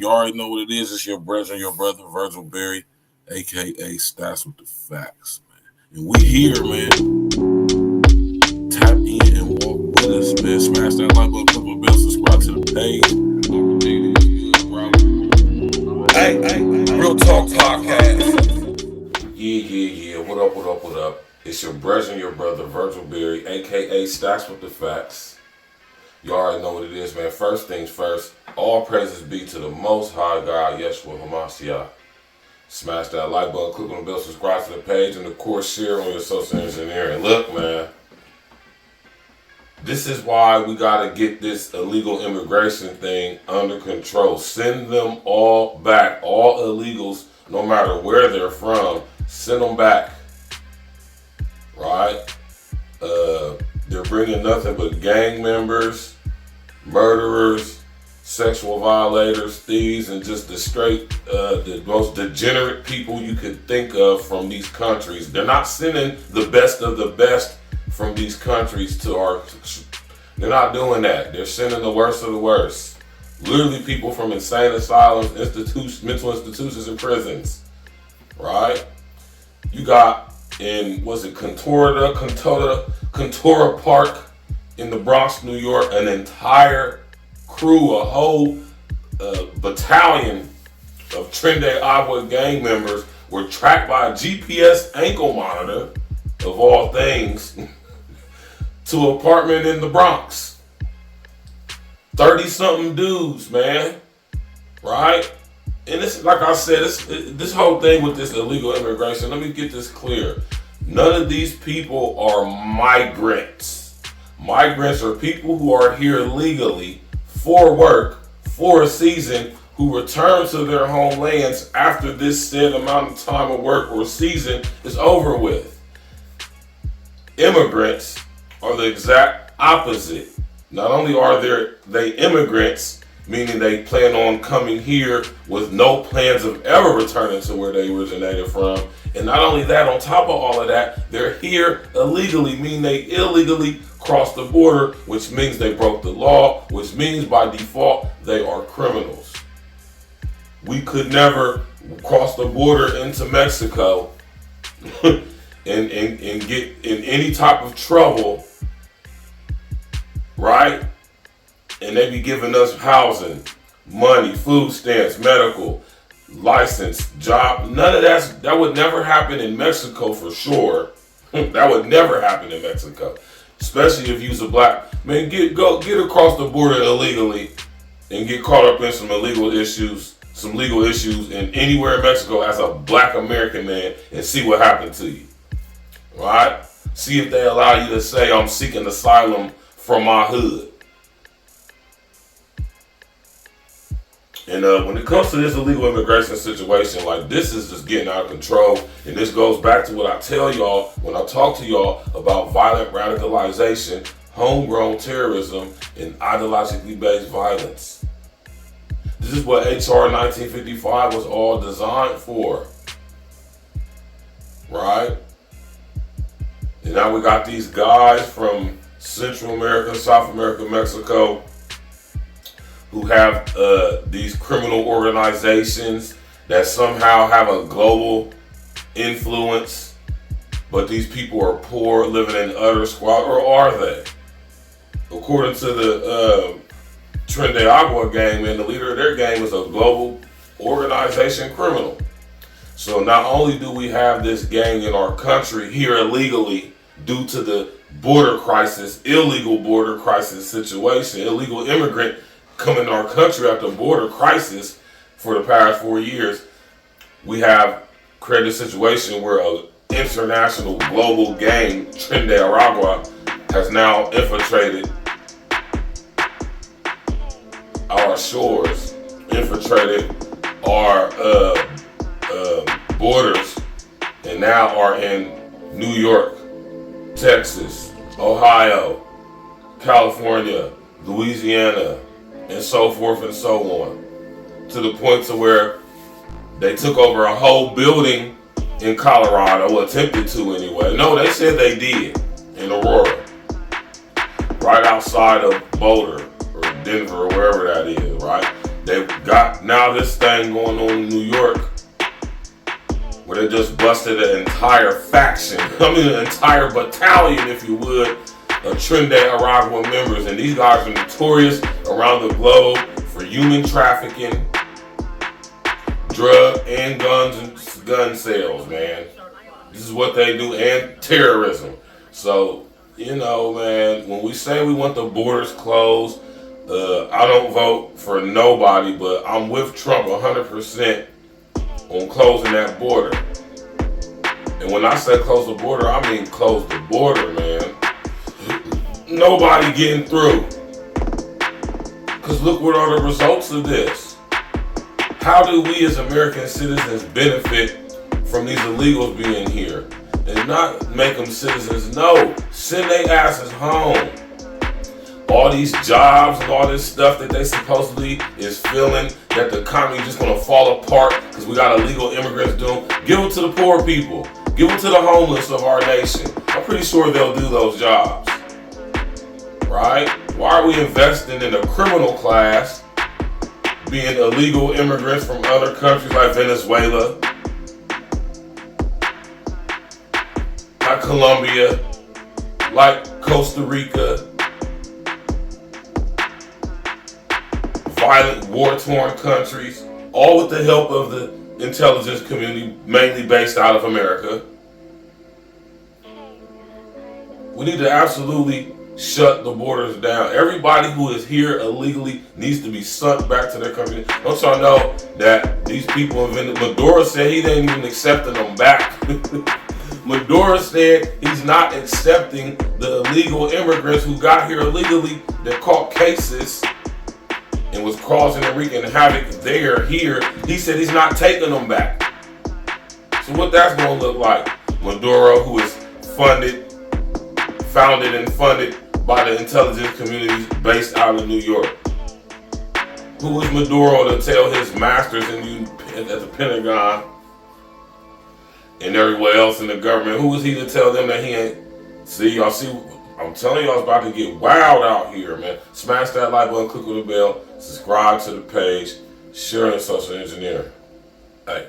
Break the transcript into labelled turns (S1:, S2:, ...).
S1: You already know what it is. It's your brother, Virgil Berry, aka Stats with the Facts, man. And we here, man. Tap in and walk with us, man. Smash that like button, click on the bell, subscribe to the page.
S2: Hey, Real Talk Podcast.
S1: Yeah. What up? It's your brother, Virgil Berry, aka Stats with the Facts. You already know what it is, man. First things first, all praises be to the Most High God, Yeshua HaMashiach. Smash that like button, click on the bell, subscribe to the page, and of course share on your social engineering. Look, man, this is why we gotta get this illegal immigration thing under control. Send them all back, all illegals, no matter where they're from. Send them back, right? They're bringing nothing but gang members, murderers, sexual violators, thieves, and just the most degenerate people you could think of from these countries. They're not sending the best of the best from these countries to our. They're not doing that. They're sending the worst of the worst. Literally, people from insane asylums, mental institutions, and prisons. Right? You got in Contora Park in the Bronx, New York, an entire crew, a whole battalion of TREN ARAGUA gang members were tracked by a GPS ankle monitor, of all things, to an apartment in the Bronx. 30-something dudes, man. Right? And this, like I said, this whole thing with this illegal immigration, let me get this clear. None of these people are migrants. Migrants are people who are here legally for work, for a season, who return to their homelands after this said amount of time of work or season is over with. Immigrants are the exact opposite. Not only are they immigrants, meaning they plan on coming here with no plans of ever returning to where they originated from. And not only that, on top of all of that, they're here illegally, meaning they illegally crossed the border, which means they broke the law, which means by default they are criminals. We could never cross the border into Mexico and get in any type of trouble, right? And they be giving us housing, money, food stamps, medical, license, job. None of that would never happen in Mexico for sure. That would never happen in Mexico. Especially if you're a black man, get across the border illegally and get caught up in some legal issues in anywhere in Mexico as a black American man and see what happened to you. Right? See if they allow you to say I'm seeking asylum from my hood. And when it comes to this illegal immigration situation, like, this is just getting out of control. And this goes back to what I tell y'all when I talk to y'all about violent radicalization, homegrown terrorism, and ideologically based violence. This is what HR 1955 was all designed for. Right? And now we got these guys from Central America, South America, Mexico, who have these criminal organizations that somehow have a global influence, but these people are poor, living in utter squalor, or are they? According to the TREN ARAGUA gang, man, the leader of their gang is a global organization criminal. So not only do we have this gang in our country here illegally due to the border crisis, illegal border crisis situation, illegal immigrant coming to our country after a border crisis for the past 4 years, we have created a situation where an international global gang, TREN ARAGUA, has now infiltrated our shores, infiltrated our borders, and now are in New York, Texas, Ohio, California, Louisiana, and so forth and so on, to the point to where they took over a whole building in Colorado, attempted to anyway. No, they said they did, in Aurora, right outside of Boulder or Denver or wherever that is, right? They've got now this thing going on in New York where they just busted an entire faction, an entire battalion, if you would, of TREN ARAGUA members. And these guys are notorious around the globe for human trafficking, drug and gun sales, man. This is what they do, and terrorism. So, man, when we say we want the borders closed, I don't vote for nobody, but I'm with Trump 100% on closing that border. And when I say close the border, I mean close the border, man. Nobody getting through. Because look what are the results of this. How do we as American citizens benefit from these illegals being here? And not make them citizens, no. Send their asses home. All these jobs and all this stuff that they supposedly is feeling that the economy is just going to fall apart because we got illegal immigrants doing. Give them to the poor people. Give them to the homeless of our nation. I'm pretty sure they'll do those jobs. Right? Why are we investing in the criminal class being illegal immigrants from other countries like Venezuela, like Colombia, like Costa Rica, violent, war-torn countries, all with the help of the intelligence community, mainly based out of America? We need to absolutely shut the borders down. Everybody who is here illegally needs to be sent back to their country. Don't y'all know that these people in Venezuela, Maduro said he ain't even accepting them back. Maduro said he's not accepting the illegal immigrants who got here illegally that caught cases and was causing and wreaking havoc there, here. He said he's not taking them back. So what that's going to look like? Maduro, who is founded and funded by the intelligence communities based out of New York. Who is Maduro to tell his masters at the Pentagon and everywhere else in the government? Who is he to tell them that he ain't? Y'all see, I'm telling y'all, it's about to get wild out here, man. Smash that like button, click on the bell, subscribe to the page, share and social engineer. Hey.